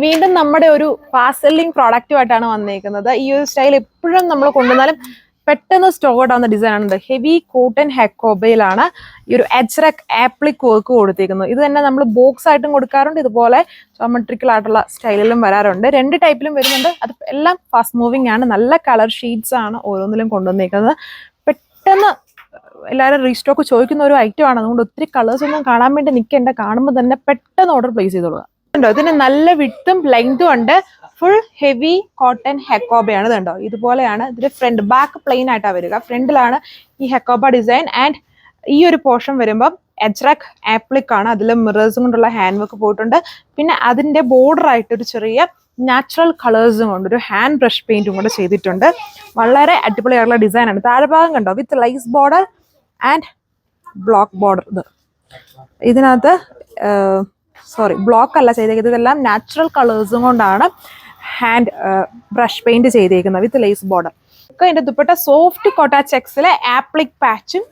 വീണ്ടും നമ്മുടെ ഒരു ഫാസ്റ്റ് സെല്ലിംഗ് പ്രോഡക്റ്റുമായിട്ടാണ് വന്നേക്കുന്നത്. ഈ ഒരു സ്റ്റൈൽ എപ്പോഴും നമ്മൾ കൊണ്ടുവന്നാലും പെട്ടെന്ന് സ്റ്റോക്ക് ഔട്ട് ആവുന്ന ഡിസൈൻ ആണ്. ഹെവി കോട്ടൺ ഹെക്കോബയിലാണ് ഈ ഒരു എജ്രക് ആപ്ലിക് വർക്ക് കൊടുത്തിരിക്കുന്നത്. ഇത് തന്നെ നമ്മൾ ബോക്സ് ആയിട്ടും കൊടുക്കാറുണ്ട്, ഇതുപോലെ ജോമെട്രിക്കൽ ആയിട്ടുള്ള സ്റ്റൈലിലും വരാറുണ്ട്. 2 ടൈപ്പിലും വരുന്നുണ്ട്. അത് എല്ലാം ഫാസ്റ്റ് മൂവിങ് ആണ്. നല്ല കളർ ഷീറ്റ്സ് ആണ് ഓരോന്നിലും കൊണ്ടുവന്നിരിക്കുന്നത്. പെട്ടെന്ന് എല്ലാവരും റീസ്റ്റോക്ക് ചോദിക്കുന്ന ഒരു ഐറ്റം ആണ്. അതുകൊണ്ട് ഒത്തിരി കളേഴ്സ് ഒന്നും കാണാൻ വേണ്ടി നിൽക്കേണ്ട. കാണുമ്പോൾ തന്നെ പെട്ടെന്ന് ഓർഡർ പ്ലേസ് ചെയ്തോളുക. ഇതിന് നല്ല വിഡ്ത്തും ലെങ്തും ഉണ്ട്. ഫുൾ ഹെവി കോട്ടൺ ഹെക്കോബയാണ്. ഇതുണ്ടോ, ഇതുപോലെയാണ്. ഇതിന്റെ ഫ്രണ്ട് ബാക്ക് പ്ലെയിൻ ആയിട്ടാണ് വരിക. ഫ്രണ്ടിലാണ് ഈ ഹെക്കോബ ഡിസൈൻ. ആൻഡ് ഈ ഒരു പോർഷൻ വരുമ്പം എജ്രക് ആപ്ലിക് ആണ്. അതിൽ മിറേഴ്സും കൊണ്ടുള്ള ഹാൻഡ് വർക്ക് പോയിട്ടുണ്ട്. പിന്നെ അതിന്റെ ബോർഡർ ആയിട്ട് ഒരു ചെറിയ നാച്ചുറൽ കളേഴ്സും കൊണ്ട് ഒരു ഹാൻഡ് ബ്രഷ് പെയിന്റും കൂടെ ചെയ്തിട്ടുണ്ട്. വളരെ അടിപൊളിയായിട്ടുള്ള ഡിസൈൻ ആണ്. താഴ്ഭാഗം കണ്ടോ, with lace border and block border. ഇതിനകത്ത് ബ്ലോക്ക് അല്ല ചെയ്തേക്കുന്നത്, ഇതെല്ലാം നാച്ചുറൽ കളേഴ്സും കൊണ്ടാണ് ഹാൻഡ് ബ്രഷ് പെയിന്റ് ചെയ്തേക്കുന്നത് വിത്ത് ലേസ് ബോർഡർ. ഒക്കെ ഇതിന്റെ ദുപ്പട്ട സോഫ്റ്റ് കോട്ട ചെക്സിലെ ആപ്ലിക് പാച്ചും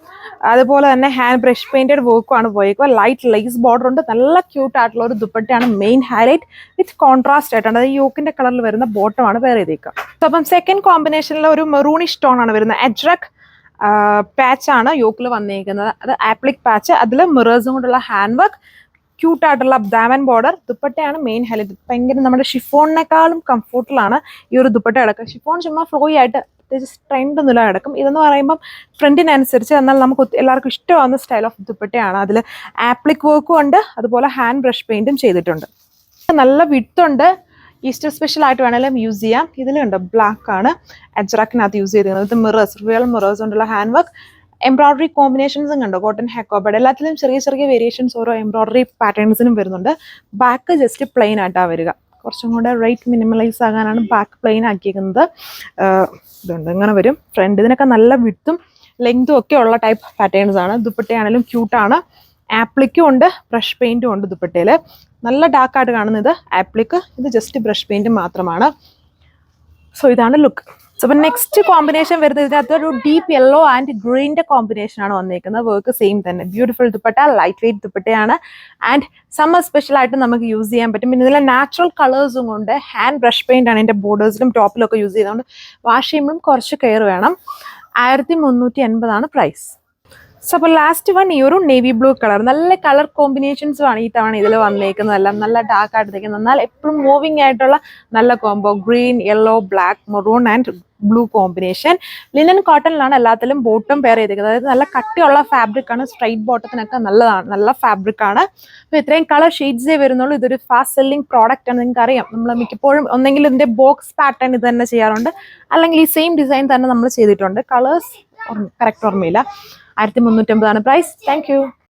അതുപോലെ തന്നെ ഹാൻഡ് ബ്രഷ് പെയിന്റഡ് വർക്കും ആണ് പോയേക്കുക. ലൈറ്റ് ലേസ് ബോർഡർ ഉണ്ട്. നല്ല ക്യൂട്ട് ആയിട്ടുള്ള ഒരു ദുപ്പട്ടയാണ്. മെയിൻ ഹൈലൈറ്റ് വിത്ത് കോൺട്രാസ്റ്റ് ആയിട്ടാണ്. അത് യോക്കിന്റെ കളറിൽ വരുന്ന ബോട്ടമാണ് വേറെ ചെയ്തേക്കുക. അപ്പം സെക്കൻഡ് കോമ്പിനേഷനിൽ ഒരു മെറൂണിഷ് ടോൺ ആണ് വരുന്നത്. എജ്രക് പാച്ചാണ് യോക്കിൽ വന്നിരിക്കുന്നത്. അത് ആപ്ലിക് പാച്ച്, അതിൽ മിറേഴ്സും കൊണ്ടുള്ള ഹാൻഡ് വർക്ക്, ക്യൂട്ടായിട്ടുള്ള ദാമൻ ബോർഡർ. ദുപ്പട്ടയാണ് മെയിൻ ഹൈലൈറ്റ്. ഭയങ്കര നമ്മുടെ ഷിഫോണിനേക്കാളും കംഫർട്ടബിളാണ് ഈ ഒരു ദുപ്പട്ട കിടക്കുക. ഷിഫോൺ ചുമ്മാ ഫ്ലോയി ആയിട്ട് പ്രത്യേകിച്ച് ട്രെൻഡ് ഒന്നുമില്ല കിടക്കും. ഇതെന്ന് പറയുമ്പം ട്രെൻഡിനനുസരിച്ച് എന്നാൽ നമുക്ക് എല്ലാവർക്കും ഇഷ്ടമാവുന്ന സ്റ്റൈൽ ഓഫ് ദുപ്പട്ടയാണ്. അതിൽ ആപ്ലിക് വർക്കും ഉണ്ട്, അതുപോലെ ഹാൻഡ് ബ്രഷ് പെയിന്റും ചെയ്തിട്ടുണ്ട്. നല്ല വിഡ്ത്തുണ്ട്. ഈസ്റ്റർ സ്പെഷ്യൽ ആയിട്ട് വേണമെങ്കിലും യൂസ് ചെയ്യാം. ഇതിലുണ്ട് ബ്ലാക്ക് ആണ് അജ്രക്കിനകത്ത് യൂസ് ചെയ്തിരിക്കുന്നത്. ഇത് മിറേഴ്സ്, റിയൽ മിറേഴ്സ് കൊണ്ടുള്ള ഹാൻഡ് വർക്ക്. എംബ്രോയിഡറി കോമ്പിനേഷൻസും കണ്ടോ, കോട്ടൺ ഹെക്കോബയുടെ എല്ലാത്തിലും ചെറിയ ചെറിയ വേരിയേഷൻസ് ഓരോ എംബ്രോയിഡറി പാറ്റേൺസിനും വരുന്നുണ്ട്. ബാക്ക് ജസ്റ്റ് പ്ലെയിൻ ആയിട്ടാണ് വരിക. കുറച്ചും കൂടെ റേറ്റ് മിനിമലൈസ് ആകാനാണ് ബാക്ക് പ്ലെയിൻ ആക്കിയിരിക്കുന്നത്. ഇതുണ്ട്, ഇങ്ങനെ വരും. ഫ്രണ്ട് ഇതിനൊക്കെ നല്ല വിഡ്ത്തും ലെങ്തും ഒക്കെ ഉള്ള ടൈപ്പ് പാറ്റേൺസ് ആണ്. ദുപ്പട്ടയാണെങ്കിലും ക്യൂട്ടാണ്. ആപ്ലിക്കും ഉണ്ട്, ബ്രഷ് പെയിന്റും ഉണ്ട് ദുപ്പട്ടയിൽ. നല്ല ഡാർക്കായിട്ട് കാണുന്നത് ആപ്ലിക്ക്, ഇത് ജസ്റ്റ് ബ്രഷ് പെയിന്റ് മാത്രമാണ്. സോ ഇതാണ് ലുക്ക്. സോ അപ്പം നെക്സ്റ്റ് കോമ്പിനേഷൻ വരുന്നത് ഇതിനകത്ത് ഒരു ഡീപ്പ് യെല്ലോ ആൻഡ് ഗ്രീനിന്റെ കോമ്പിനേഷൻ ആണ് വന്നിരിക്കുന്നത്. വർക്ക് സെയിം തന്നെ. ബ്യൂട്ടിഫുൾ ദുപ്പട്ട, ലൈറ്റ് വെയിറ്റ് ദുപ്പട്ടയാണ്. ആൻഡ് സമ്മർ സ്പെഷ്യൽ ആയിട്ട് നമുക്ക് യൂസ് ചെയ്യാൻ പറ്റും. പിന്നെ ഇതിലെ നാച്ചുറൽ കളേഴ്സും കൊണ്ട് ഹാൻഡ് ബ്രഷ് പെയിന്റ് ആണ് ഇതിന്റെ ബോർഡേഴ്സിലും ടോപ്പിലും ഒക്കെ യൂസ് ചെയ്തുകൊണ്ട് വാഷ് ചെയ്യുമ്പോഴും കുറച്ച് കെയർ വേണം. 1380 പ്രൈസ്. സോ അപ്പോൾ ലാസ്റ്റ് വൺ ഈ ഒരു നേവി ബ്ലൂ കളർ. നല്ല കളർ കോമ്പിനേഷൻസും ആണ് ഈ തവണ ഇതിൽ വന്നേക്കുന്നതെല്ലാം. നല്ല ഡാർക്ക് ആയിട്ടേക്കുന്നത്, എന്നാൽ എപ്പോഴും മൂവിങ് ആയിട്ടുള്ള നല്ല combo. Green, yellow, black, maroon and blue combination. Linen കോട്ടണിലാണ് എല്ലാത്തിലും ബോട്ടം പെയർ ചെയ്തേക്കുന്നത്. അതായത് നല്ല കട്ടിയുള്ള ഫാബ്രിക് ആണ്. സ്ട്രൈറ്റ് ബോട്ടത്തിനൊക്കെ നല്ലതാണ്, നല്ല ഫാബ്രിക് ആണ്. അപ്പോൾ ഇത്രയും കളർ ഷെയ്ഡ്സേ വരുന്നുള്ളൂ. ഇതൊരു ഫാസ്റ്റ് സെല്ലിംഗ് പ്രോഡക്റ്റ് ആണ്. നിങ്ങൾക്ക് അറിയാം, നമ്മൾ മിക്കപ്പോഴും ഒന്നെങ്കിൽ ഇതിന്റെ ബോക്സ് പാറ്റേൺ ഇത് തന്നെ ചെയ്യാറുണ്ട്, അല്ലെങ്കിൽ ഈ സെയിം ഡിസൈൻ തന്നെ നമ്മൾ ചെയ്തിട്ടുണ്ട്. കളേഴ്സ് കറക്റ്റ് ഓർമ്മയില്ല. 1380 പ്രൈസ്. Thank you.